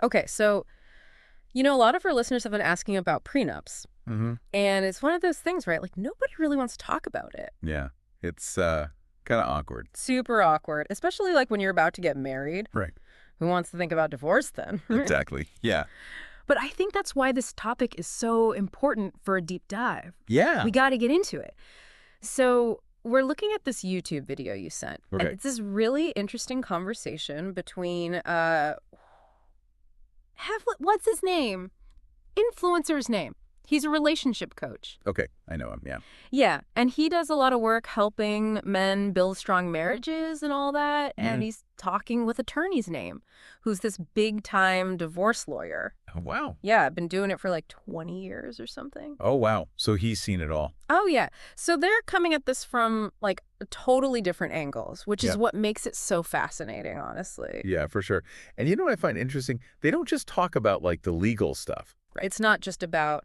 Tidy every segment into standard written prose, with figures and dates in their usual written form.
Okay, so, a lot of our listeners have been asking about prenups. Mm-hmm. And it's one of those things, right? Like, nobody really wants to talk about it. Yeah. It's kind of awkward. Super awkward, especially like when you're about to get married. Right. Who wants to think about divorce then? Exactly. Yeah. But I think that's why this topic is so important for a deep dive. Yeah. We got to get into it. So we're looking at this YouTube video you sent. Okay. And it's this really interesting conversation between, what's his name? Influencer's name. He's a relationship coach. Okay. I know him. Yeah. Yeah, and he does a lot of work helping men build strong marriages and all that. And he's talking with attorney's name, who's this big-time divorce lawyer. Oh, wow. Yeah, I've been doing it for like 20 years or something. Oh, wow. So he's seen it all. Oh, yeah. So they're coming at this from like totally different angles, which is what makes it so fascinating, honestly. Yeah, for sure. And you know what I find interesting? They don't just talk about like the legal stuff. It's not just about,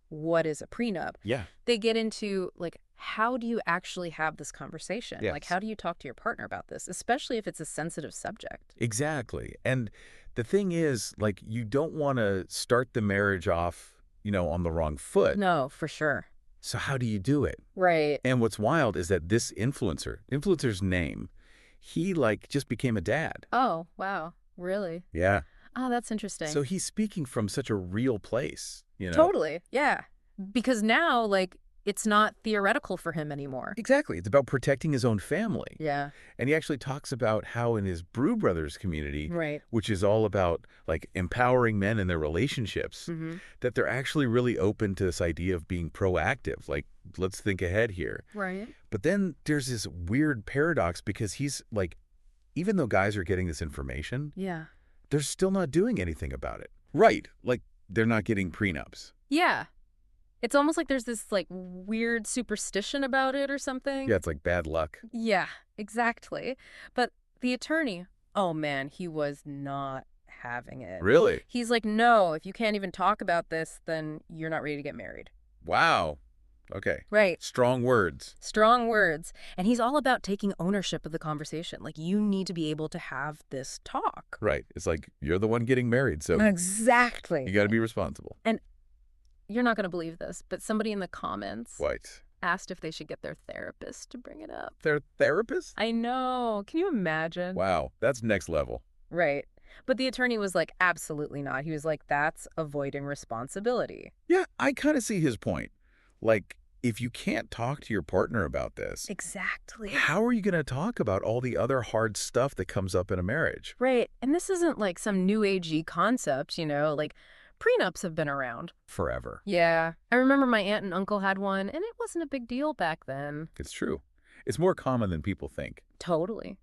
what is a prenup. Yeah. They get into, like, how do you actually have this conversation? Yes. Like, how do you talk to your partner about this, especially if it's a sensitive subject? Exactly. And the thing is, like, you don't want to start the marriage off, on the wrong foot. No, for sure. So how do you do it? Right. And what's wild is that this influencer's name, he, like, just became a dad. Oh, wow. Really? Yeah. Oh, that's interesting. So he's speaking from such a real place, Totally. Yeah. Because now, like, it's not theoretical for him anymore. Exactly. It's about protecting his own family. Yeah. And he actually talks about how in his Brew Brothers community, Right. which is all about, like, empowering men in their relationships, that they're actually really open to this idea of being proactive. Like, let's think ahead here. Right. But then there's this weird paradox because he's, like, even though guys are getting this information, Yeah. they're still not doing anything about it. Right. Like, they're not getting prenups. Yeah. It's almost like there's this, like, weird superstition about it or something. Yeah, it's like bad luck. Yeah, exactly. But the attorney, oh, man, he was not having it. Really? He's like, no, if you can't even talk about this, then you're not ready to get married. Wow. Okay. Right. Strong words. Strong words. And he's all about taking ownership of the conversation. Like, you need to be able to have this talk. Right. It's like, you're the one getting married, so Exactly. you got to be responsible. And you're not going to believe this, but somebody in the comments What? asked if they should get their therapist to bring it up. Their therapist? I know. Can you imagine? Wow. That's next level. Right. But the attorney was like, absolutely not. He was like, that's avoiding responsibility. Yeah, I kind of see his point. Like, if you can't talk to your partner about this, Exactly. how are you going to talk about all the other hard stuff that comes up in a marriage? Right. And this isn't like some new agey concept, like prenups have been around. Forever. Yeah. I remember my aunt and uncle had one, and it wasn't a big deal back then. It's true. It's more common than people think. Totally.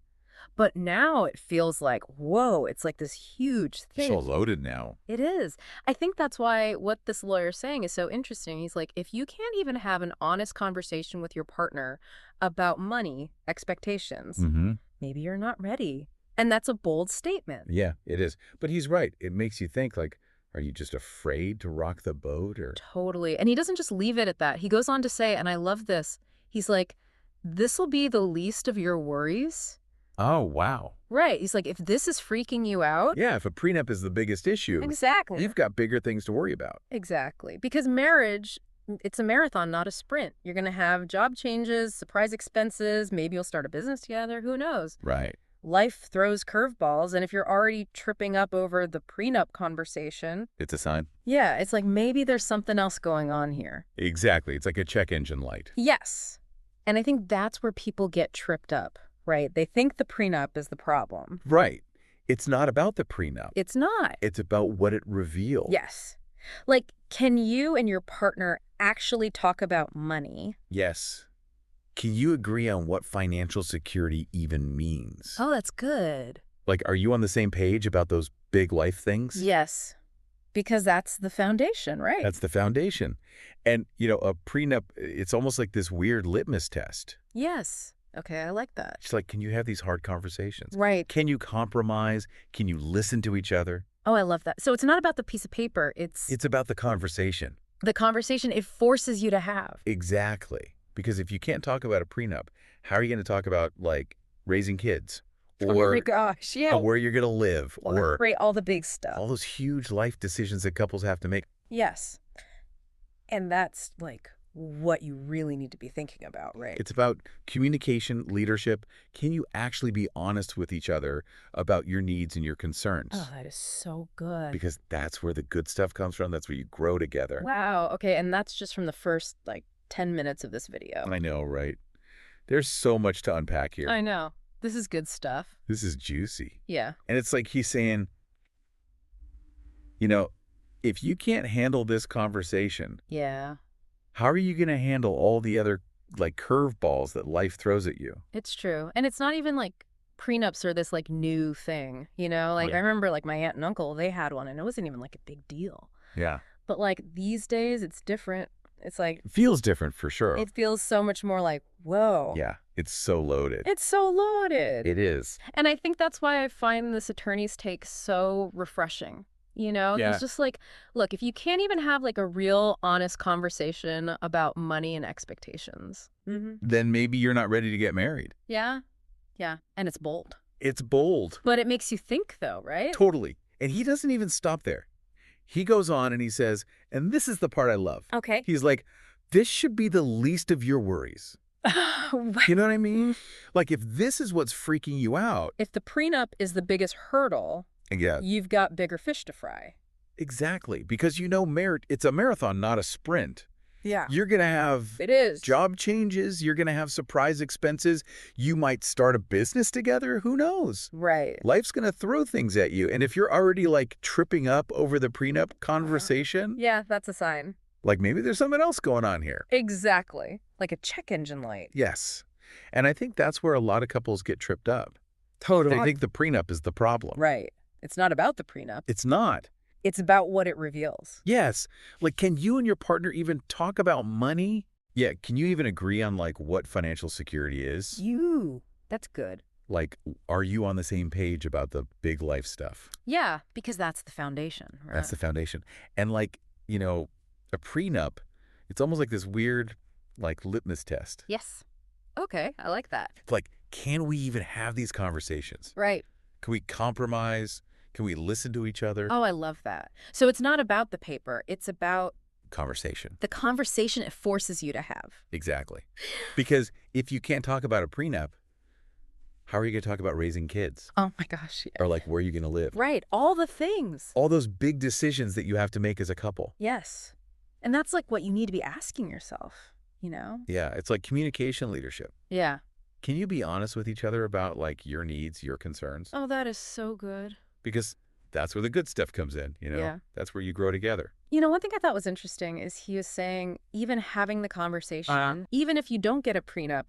But now it feels like, whoa, it's like this huge It's thing. all loaded now. It is. I think that's why what this lawyer's saying is so interesting. He's like, if you can't even have an honest conversation with your partner about money expectations, maybe you're not ready. And that's a bold statement. Yeah, it is. But he's right. It makes you think, like, are you just afraid to rock the boat? Or Totally. And he doesn't just leave it at that. He goes on to say, and I love this, he's like, this will be the least of your worries. Oh, wow. Right. He's like, if this is freaking you out. Yeah, if a prenup is the biggest issue, Exactly. you've got bigger things to worry about. Exactly. Because marriage, it's a marathon, not a sprint. You're going to have job changes, surprise expenses. Maybe you'll start a business together. Who knows? Right. Life throws curveballs. And if you're already tripping up over the prenup conversation. It's a sign. Yeah, it's like maybe there's something else going on here. Exactly. It's like a check engine light. Yes. And I think that's where people get tripped up. Right. They think the prenup is the problem. Right. It's not about the prenup. It's not. It's about what it reveals. Yes. Like, can you and your partner actually talk about money? Yes. Can you agree on what financial security even means? Oh, that's good. Like, are you on the same page about those big life things? Yes. Because that's the foundation, right? That's the foundation. And, a prenup, it's almost like this weird litmus test. Yes. Okay, I like that. It's like, can you have these hard conversations? Right. Can you compromise? Can you listen to each other? Oh, I love that. So it's not about the piece of paper. It's about the conversation. The conversation it forces you to have. Exactly. Because if you can't talk about a prenup, how are you going to talk about, like, raising kids Oh my or gosh, yeah. where you're going to live, or Right, all the big stuff. all those huge life decisions that couples have to make. Yes. And that's like what you really need to be thinking about, right? It's about communication, leadership. Can you actually be honest with each other about your needs and your concerns? Oh, that is so good. Because that's where the good stuff comes from. That's where you grow together. Wow. Okay, and that's just from the first, like, 10 minutes of this video. I know, right? There's so much to unpack here. I know. This is good stuff. This is juicy. Yeah. And it's like he's saying, if you can't handle this conversation, Yeah. how are you going to handle all the other like curveballs that life throws at you? It's true. And it's not even like prenups are this like new thing, you know? Like Yeah. I remember like my aunt and uncle, they had one and it wasn't even like a big deal. Yeah. But like these days it's different. It's like It feels different for sure. it feels so much more like, whoa. Yeah. It's so loaded. It's so loaded. It is. And I think that's why I find this attorney's take so refreshing. You know, Yeah. He's just like, look, if you can't even have like a real honest conversation about money and expectations. Then maybe you're not ready to get married. Yeah. Yeah. And it's bold. It's bold. But it makes you think though, right? Totally. And he doesn't even stop there. He goes on and he says, and this is the part I love. Okay. He's like, this should be the least of your worries. You know what I mean? Like if this is what's freaking you out. If the prenup is the biggest hurdle, Yeah, you've got bigger fish to fry. exactly. Because it's a marathon, not a sprint. Yeah. You're going to have It is. job changes. You're going to have surprise expenses. You might start a business together. Who knows? Right. Life's going to throw things at you. And if you're already like tripping up over the prenup conversation, Yeah, that's a sign. like maybe there's something else going on here. Exactly. Like a check engine light. Yes. And I think that's where a lot of couples get tripped up. Totally. They think the prenup is the problem. Right. It's not about the prenup. It's not. It's about what it reveals. Yes. Like, can you and your partner even talk about money? Yeah. Can you even agree on like what financial security is? That's good. Like, are you on the same page about the big life stuff? Yeah, because that's the foundation, right? That's the foundation. And like, a prenup, it's almost like this weird like litmus test. Yes. Okay, I like that. Like, can we even have these conversations? Right. Can we compromise? Can we listen to each other? Oh, I love that. So it's not about the paper. It's about Conversation. the conversation it forces you to have. Exactly. Because if you can't talk about a prenup, how are you going to talk about raising kids? Oh my gosh. Yeah. Or like, where are you going to live? Right. All the things. All those big decisions that you have to make as a couple. Yes. And that's like what you need to be asking yourself, you know? Yeah. It's like communication leadership. Yeah. Can you be honest with each other about like your needs, your concerns? Oh, that is so good. Because that's where the good stuff comes in, Yeah. That's where you grow together. You know, one thing I thought was interesting is he was saying even having the conversation, even if you don't get a prenup,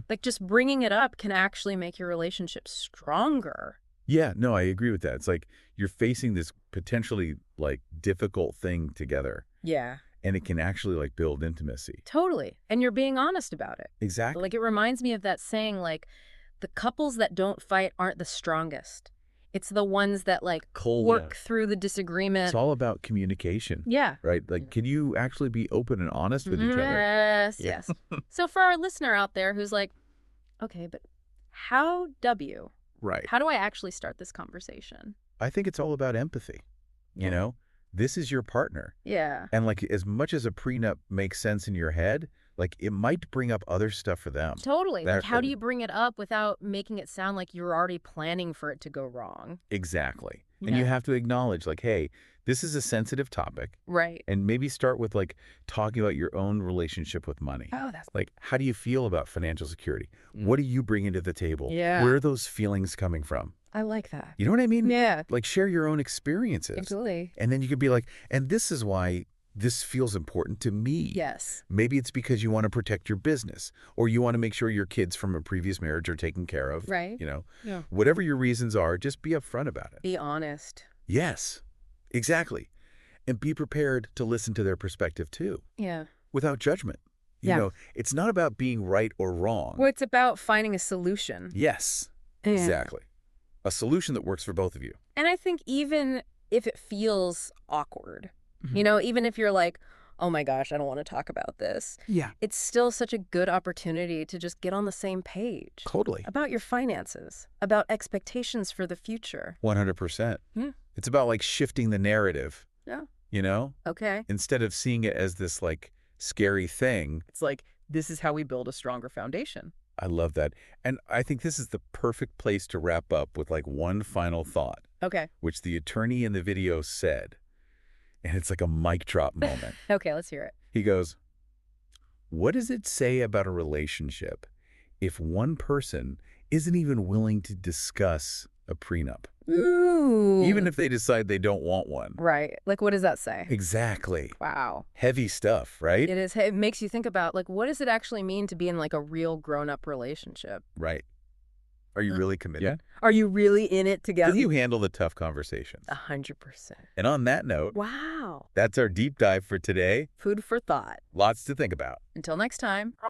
like just bringing it up can actually make your relationship stronger. Yeah, no, I agree with that. It's like you're facing this potentially like difficult thing together, Yeah. and it can actually like build intimacy. Totally. And you're being honest about it. Exactly. Like it reminds me of that saying, like, the couples that don't fight aren't the strongest. It's the ones that like work through the disagreement. It's all about communication. Yeah. Right? Like, can you actually be open and honest with each other? Yes, Yeah. yes. So for our listener out there who's like, okay, but how Right. how do I actually start this conversation? I think it's all about empathy. You know, this is your partner. Yeah. And like, as much as a prenup makes sense in your head, like it might bring up other stuff for them. Totally. That- Like, how do you bring it up without making it sound like you're already planning for it to go wrong? Exactly. And you Yeah. have to acknowledge like, hey, this is a sensitive topic. Right. And maybe start with like talking about your own relationship with money. Oh, that's Like, how do you feel about financial security? What do you bring into the table? Yeah. Where are those feelings coming from? I like that. You know what I mean? Yeah. Like, share your own experiences. Absolutely. And then you could be like, and this is why this feels important to me. Yes. Maybe it's because you want to protect your business, or you want to make sure your kids from a previous marriage are taken care of. Right. Yeah. Whatever your reasons are, just be upfront about it. Be honest. Yes, exactly. And be prepared to listen to their perspective too, Yeah. without judgment. You Yeah. know, it's not about being right or wrong. Well, it's about finding a solution. Yes, Yeah. exactly. A solution that works for both of you. And I think even if it feels awkward, even if you're like, oh my gosh, I don't want to talk about this. Yeah. It's still such a good opportunity to just get on the same page. Totally. About your finances, about expectations for the future. 100%. Yeah. It's about like shifting the narrative. Yeah. You know? Okay. Instead of seeing it as this like scary thing. It's like, this is how we build a stronger foundation. I love that. And I think this is the perfect place to wrap up with like one final thought. Okay. Which the attorney in the video said. And it's like a mic drop moment. Okay, let's hear it. He goes, what does it say about a relationship if one person isn't even willing to discuss a prenup? Ooh. Even if they decide they don't want one. Right. Like, what does that say? Exactly. Wow. Heavy stuff, right? It is. It makes you think about, like, what does it actually mean to be in, like, a real grown-up relationship? Right. Are you really committed? Yeah. Are you really in it together? Can you handle the tough conversations? 100%. And on that note, Wow. that's our deep dive for today. Food for thought. Lots to think about. Until next time.